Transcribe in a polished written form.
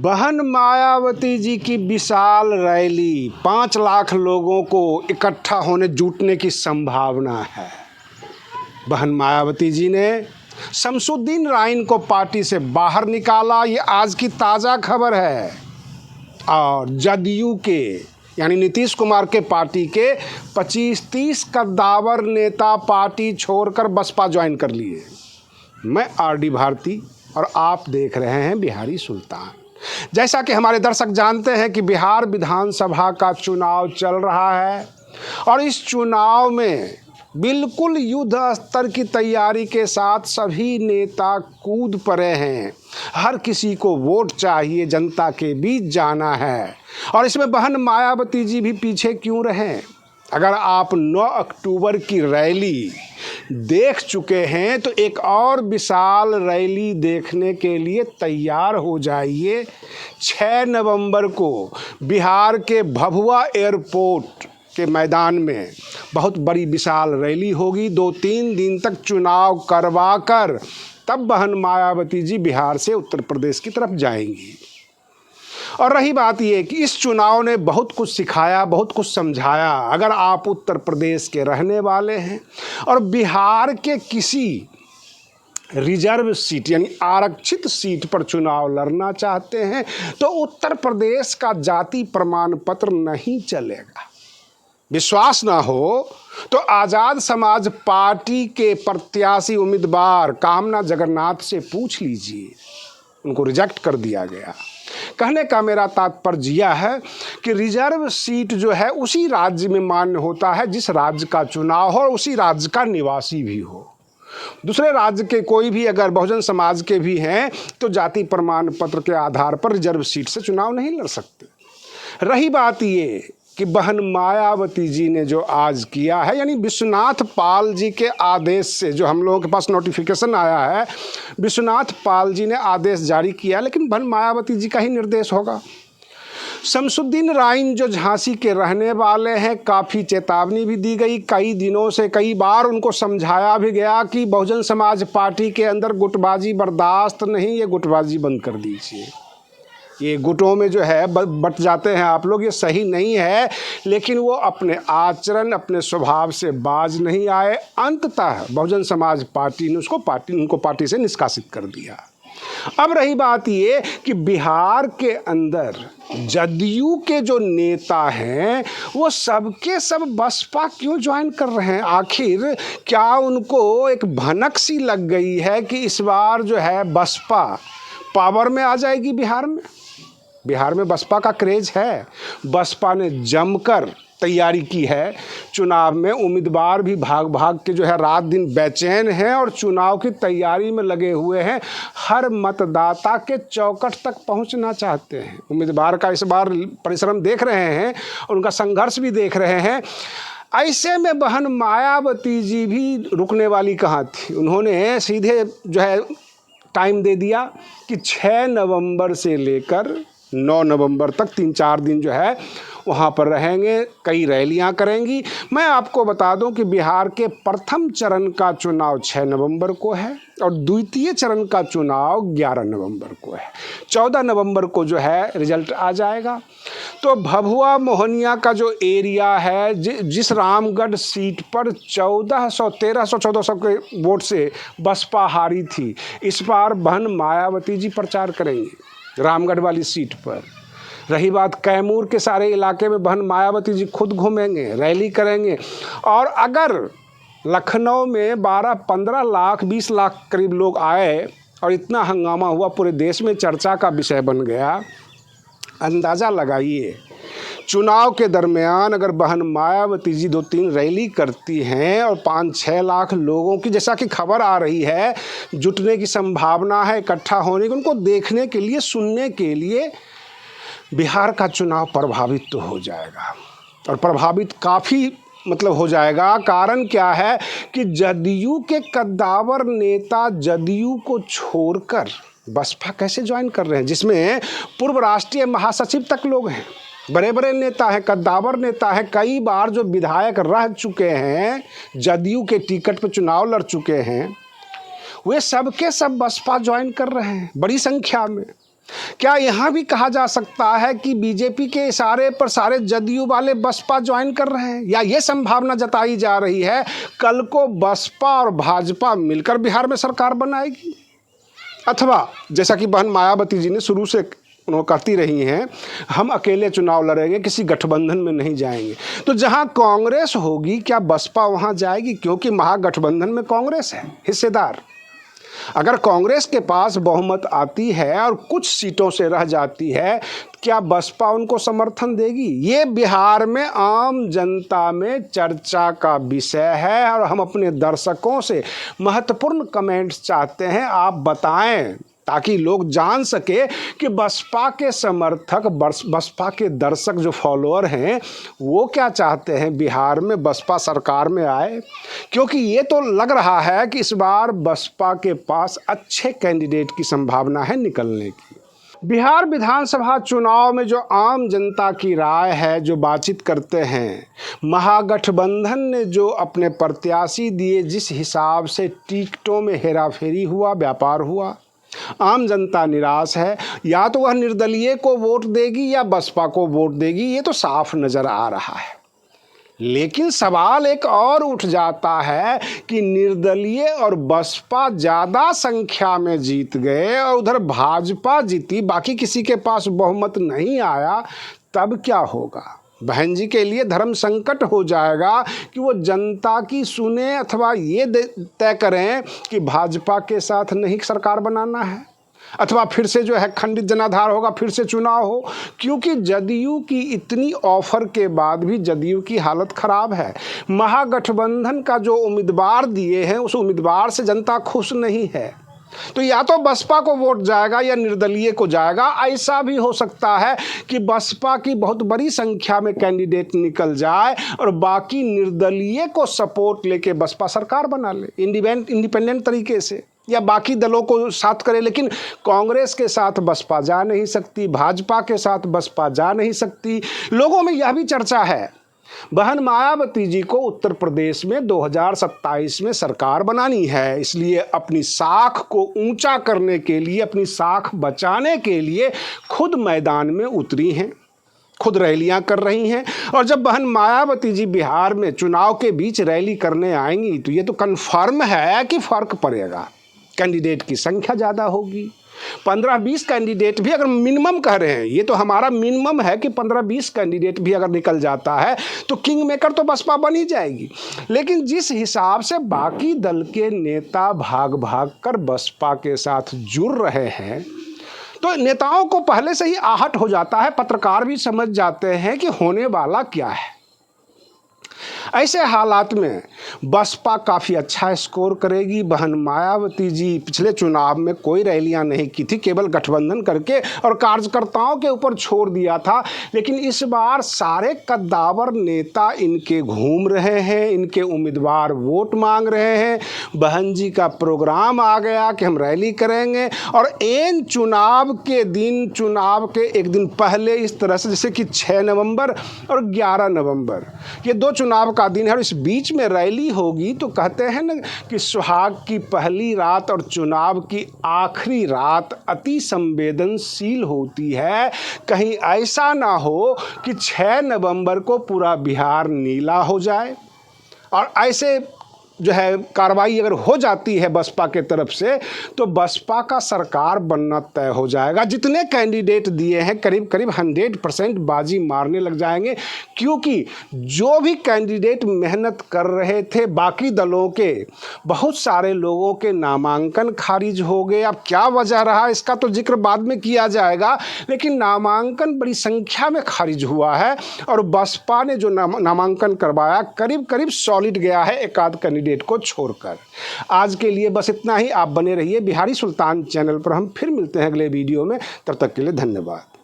बहन मायावती जी की विशाल रैली 5 लाख लोगों को इकट्ठा होने जुटने की संभावना है। बहन मायावती जी ने शमसुद्दीन राइन को पार्टी से बाहर निकाला, ये आज की ताज़ा खबर है। और जदयू के यानी नीतीश कुमार के पार्टी के 25-30 कद्दावर नेता पार्टी छोड़कर बसपा ज्वाइन कर लिए। मैं आरडी भारती और आप देख रहे हैं बिहारी सुल्तान। जैसा कि हमारे दर्शक जानते हैं कि बिहार विधानसभा का चुनाव चल रहा है और इस चुनाव में बिल्कुल युद्ध स्तर की तैयारी के साथ सभी नेता कूद पड़े हैं। हर किसी को वोट चाहिए, जनता के बीच जाना है और इसमें बहन मायावती जी भी पीछे क्यों रहें। अगर आप 9 अक्टूबर की रैली देख चुके हैं तो एक और विशाल रैली देखने के लिए तैयार हो जाइए। 6 नवंबर को बिहार के भभुआ एयरपोर्ट के मैदान में बहुत बड़ी विशाल रैली होगी। 2-3 दिन तक चुनाव करवा कर तब बहन मायावती जी बिहार से उत्तर प्रदेश की तरफ जाएंगी। और रही बात ये कि इस चुनाव ने बहुत कुछ सिखाया, बहुत कुछ समझाया। अगर आप उत्तर प्रदेश के रहने वाले हैं और बिहार के किसी रिजर्व सीट यानी आरक्षित सीट पर चुनाव लड़ना चाहते हैं तो उत्तर प्रदेश का जाति प्रमाण पत्र नहीं चलेगा। विश्वास ना हो तो आज़ाद समाज पार्टी के प्रत्याशी उम्मीदवार कामना जगन्नाथ से पूछ लीजिए, उनको रिजेक्ट कर दिया गया। कहने का मेरा तात्पर्य यह है कि रिजर्व सीट जो है उसी राज्य में मान्य होता है जिस राज्य का चुनाव हो और उसी राज्य का निवासी भी हो। दूसरे राज्य के कोई भी अगर बहुजन समाज के भी हैं तो जाति प्रमाण पत्र के आधार पर रिजर्व सीट से चुनाव नहीं लड़ सकते। रही बात ये कि बहन मायावती जी ने जो आज किया है यानी विश्वनाथ पाल जी के आदेश से, जो हम लोगों के पास नोटिफिकेशन आया है, विश्वनाथ पाल जी ने आदेश जारी किया, लेकिन बहन मायावती जी का ही निर्देश होगा। शमसुद्दीन राइन जो झांसी के रहने वाले हैं, काफ़ी चेतावनी भी दी गई। कई दिनों से कई बार उनको समझाया भी गया कि बहुजन समाज पार्टी के अंदर गुटबाजी बर्दाश्त नहीं, ये गुटबाजी बंद कर दीजिए। ये गुटों में जो है बट जाते हैं आप लोग, ये सही नहीं है। लेकिन वो अपने आचरण, अपने स्वभाव से बाज नहीं आए। अंततः बहुजन समाज पार्टी ने उनको पार्टी से निष्कासित कर दिया। अब रही बात ये कि बिहार के अंदर जदयू के जो नेता हैं वो सबके सब बसपा क्यों ज्वाइन कर रहे हैं? आखिर क्या उनको एक भनक सी लग गई है कि इस बार जो है बसपा पावर में आ जाएगी बिहार में? बिहार में बसपा का क्रेज है। बसपा ने जमकर तैयारी की है। चुनाव में उम्मीदवार भी भाग भाग के जो है रात दिन बेचैन हैं और चुनाव की तैयारी में लगे हुए हैं। हर मतदाता के चौखट तक पहुंचना चाहते हैं। उम्मीदवार का इस बार परिश्रम देख रहे हैं और उनका संघर्ष भी देख रहे हैं। ऐसे में बहन मायावती जी भी रुकने वाली कहाँ थी। उन्होंने सीधे जो है टाइम दे दिया कि 6 नवंबर से लेकर 9 नवंबर तक 3-4 दिन जो है वहाँ पर रहेंगे, कई रैलियाँ करेंगी। मैं आपको बता दूं कि बिहार के प्रथम चरण का चुनाव 6 नवंबर को है और द्वितीय चरण का चुनाव 11 नवंबर को है। 14 नवंबर को जो है रिजल्ट आ जाएगा। तो भभुआ मोहनिया का जो एरिया है, जिस रामगढ़ सीट पर 1300-1400 के वोट से बसपा हारी थी, इस बार बहन मायावती जी प्रचार करेंगे रामगढ़ वाली सीट पर। रही बात कैमूर के सारे इलाके में बहन मायावती जी खुद घूमेंगे, रैली करेंगे। और अगर लखनऊ में 12-15 लाख 20 लाख करीब लोग आए और इतना हंगामा हुआ, पूरे देश में चर्चा का विषय बन गया, अंदाज़ा लगाइए चुनाव के दरमियान अगर बहन मायावती जी 2-3 रैली करती हैं और 5-6 लाख लोगों की, जैसा कि खबर आ रही है, जुटने की संभावना है, इकट्ठा होने की, उनको देखने के लिए, सुनने के लिए बिहार का चुनाव प्रभावित तो हो जाएगा और प्रभावित काफ़ी हो जाएगा। कारण क्या है कि जदयू के कद्दावर नेता जदयू को छोड़कर बसपा कैसे ज्वाइन कर रहे हैं, जिसमें पूर्व राष्ट्रीय महासचिव तक लोग हैं, बड़े बड़े नेता हैं, कद्दावर नेता हैं, कई बार जो विधायक रह चुके हैं, जदयू के टिकट पर चुनाव लड़ चुके हैं, वे सबके सब बसपा ज्वाइन कर रहे हैं बड़ी संख्या में। क्या यहाँ भी कहा जा सकता है कि बीजेपी के इशारे पर सारे जदयू वाले बसपा ज्वाइन कर रहे हैं, या ये संभावना जताई जा रही है कल को बसपा और भाजपा मिलकर बिहार में सरकार बनाएगी? अथवा जैसा कि बहन मायावती जी ने शुरू से उन्होंने करती रही हैं, हम अकेले चुनाव लड़ेंगे, किसी गठबंधन में नहीं जाएंगे। तो जहां कांग्रेस होगी क्या बसपा वहां जाएगी? क्योंकि महागठबंधन में कांग्रेस है हिस्सेदार। अगर कांग्रेस के पास बहुमत आती है और कुछ सीटों से रह जाती है, क्या बसपा उनको समर्थन देगी? ये बिहार में आम जनता में चर्चा का विषय है और हम अपने दर्शकों से महत्वपूर्ण कमेंट्स चाहते हैं, आप बताएं ताकि लोग जान सके कि बसपा के समर्थक, बसपा के दर्शक जो फॉलोअर हैं वो क्या चाहते हैं बिहार में बसपा सरकार में आए। क्योंकि ये तो लग रहा है कि इस बार बसपा के पास अच्छे कैंडिडेट की संभावना है निकलने की। बिहार विधानसभा चुनाव में जो आम जनता की राय है, जो बातचीत करते हैं, महागठबंधन ने जो अपने प्रत्याशी दिए, जिस हिसाब से टिकटों में हेराफेरी हुआ, व्यापार हुआ, आम जनता निराश है। या तो वह निर्दलीय को वोट देगी या बसपा को वोट देगी, ये तो साफ नजर आ रहा है। लेकिन सवाल एक और उठ जाता है कि निर्दलीय और बसपा ज़्यादा संख्या में जीत गए और उधर भाजपा जीती, बाकी किसी के पास बहुमत नहीं आया, तब क्या होगा? बहन जी के लिए धर्म संकट हो जाएगा कि वो जनता की सुने अथवा ये तय करें कि भाजपा के साथ नहीं सरकार बनाना है, अथवा फिर से जो है खंडित जनाधार होगा, फिर से चुनाव हो। क्योंकि जदयू की इतनी ऑफर के बाद भी जदयू की हालत खराब है। महागठबंधन का जो उम्मीदवार दिए हैं उस उम्मीदवार से जनता खुश नहीं है। तो या तो बसपा को वोट जाएगा या निर्दलीय को जाएगा। ऐसा भी हो सकता है कि बसपा की बहुत बड़ी संख्या में कैंडिडेट निकल जाए और बाकी निर्दलीय को सपोर्ट लेके बसपा सरकार बना ले इंडिपेंडेंट तरीके से, या बाकी दलों को साथ करे। लेकिन कांग्रेस के साथ बसपा जा नहीं सकती, भाजपा के साथ बसपा जा नहीं सकती। लोगों में यह भी चर्चा है बहन मायावती जी को उत्तर प्रदेश में 2027 में सरकार बनानी है, इसलिए अपनी साख को ऊंचा करने के लिए, अपनी साख बचाने के लिए खुद मैदान में उतरी हैं, खुद रैलियां कर रही हैं। और जब बहन मायावती जी बिहार में चुनाव के बीच रैली करने आएंगी तो ये तो कन्फर्म है कि फर्क पड़ेगा, कैंडिडेट की संख्या ज़्यादा होगी। 15-20 कैंडिडेट भी अगर मिनिमम कह रहे हैं, ये तो हमारा मिनिमम है कि 15-20 कैंडिडेट भी अगर निकल जाता है तो किंग मेकर तो बसपा बन ही जाएगी। लेकिन जिस हिसाब से बाकी दल के नेता भाग भाग कर बसपा के साथ जुड़ रहे हैं, तो नेताओं को पहले से ही आहट हो जाता है, पत्रकार भी समझ जाते हैं कि होने वाला क्या है। ऐसे हालात में बसपा काफ़ी अच्छा स्कोर करेगी। बहन मायावती जी पिछले चुनाव में कोई रैलियां नहीं की थी, केवल गठबंधन करके और कार्यकर्ताओं के ऊपर छोड़ दिया था। लेकिन इस बार सारे कद्दावर नेता इनके घूम रहे हैं, इनके उम्मीदवार वोट मांग रहे हैं। बहन जी का प्रोग्राम आ गया कि हम रैली करेंगे, और एन चुनाव के दिन, चुनाव के एक दिन पहले इस तरह से, जैसे कि 6 नवंबर और 11 नवंबर ये 2 चुनाव का दिन है और इस बीच में रैली होगी। तो कहते हैं ना कि सुहाग की पहली रात और चुनाव की आखिरी रात अति संवेदनशील होती है। कहीं ऐसा ना हो कि 6 नवंबर को पूरा बिहार नीला हो जाए और ऐसे जो है कार्रवाई अगर हो जाती है बसपा के तरफ से तो बसपा का सरकार बनना तय हो जाएगा। जितने कैंडिडेट दिए हैं करीब करीब 100% बाजी मारने लग जाएंगे, क्योंकि जो भी कैंडिडेट मेहनत कर रहे थे, बाकी दलों के बहुत सारे लोगों के नामांकन खारिज हो गए। अब क्या वजह रहा इसका तो जिक्र बाद में किया जाएगा, लेकिन नामांकन बड़ी संख्या में खारिज हुआ है और बसपा ने जो नामांकन करवाया करीब करीब सॉलिड गया है एक आध कैंडिडेट को छोड़कर। आज के लिए बस इतना ही। आप बने रहिए बिहारी सुल्तान चैनल पर। हम फिर मिलते हैं अगले वीडियो में, तब तक के लिए धन्यवाद।